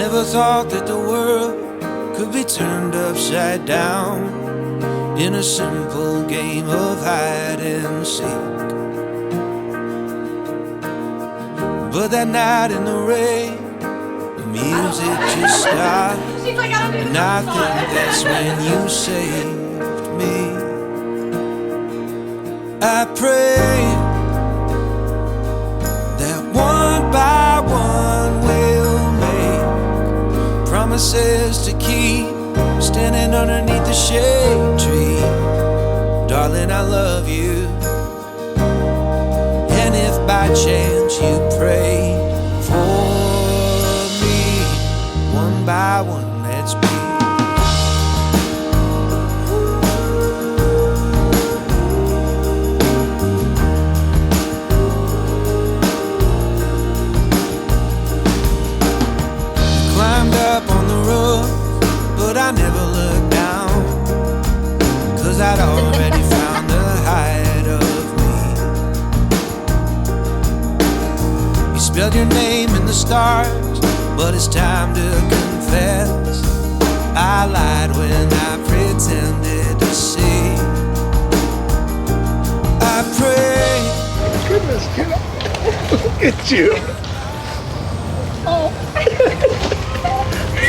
Never thought that the world could be turned upside down in a simple game of hide and seek. But that night in the rain, the music just stopped, and I think that's when you saved me. I pray that one by one we'll make promises to keep, standing underneath the shade tree. Darling, I love you. And if by chance you pray for me, one by one, let's be. Climbed up on the roof, but I never looked down, 'cause I'd already found the height of me. You spelled your name in the stars, but it's time to confess, I lied when I pretended to see. I pray. Goodness, look at you. Oh.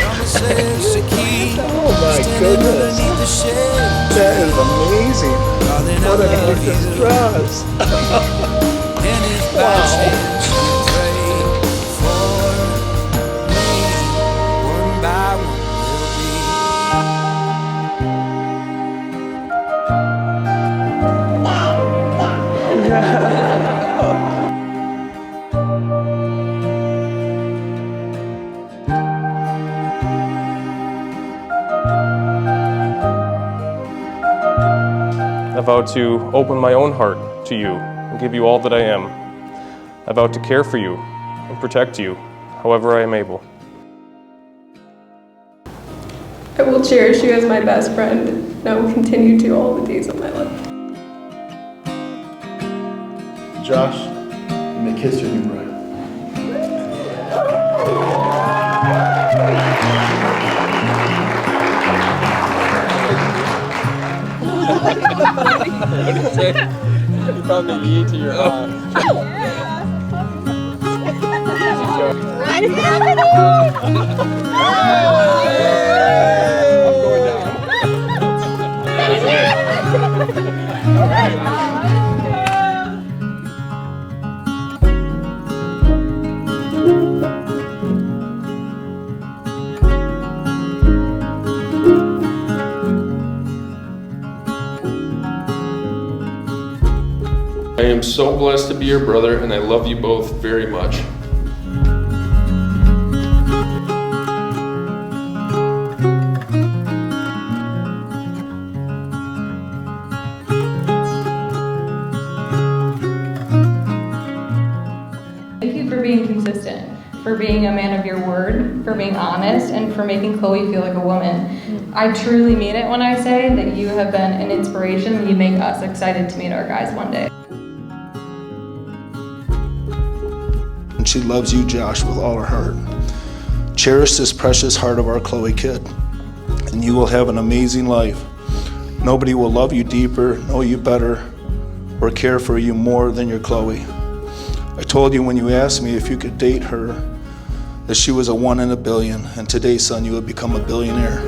Promises to keep, Oh my standing goodness. underneath the shade. That is amazing. Darling, I What a love gift you. this draws. And if by Wow. chance you pray for me, one by one we'll be. I vow to open my own heart to you and give you all that I am. I vow to care for you and protect you however I am able. I will cherish you as my best friend, and I will continue to all the days of my life. Josh, you may kiss your new bride. You probably eat to your I am so blessed to be your brother, and I love you both very much. Thank you for being consistent, for being a man of your word, for being honest, and for making Chloe feel like a woman. I truly mean it when I say that you have been an inspiration and you make us excited to meet our guys one day. And she loves you, Josh, with all her heart. Cherish this precious heart of our Chloe kid, and you will have an amazing life. Nobody will love you deeper, know you better, or care for you more than your Chloe. I told you when you asked me if you could date her that she was a 1 in a billion, and today, son, you would become a billionaire.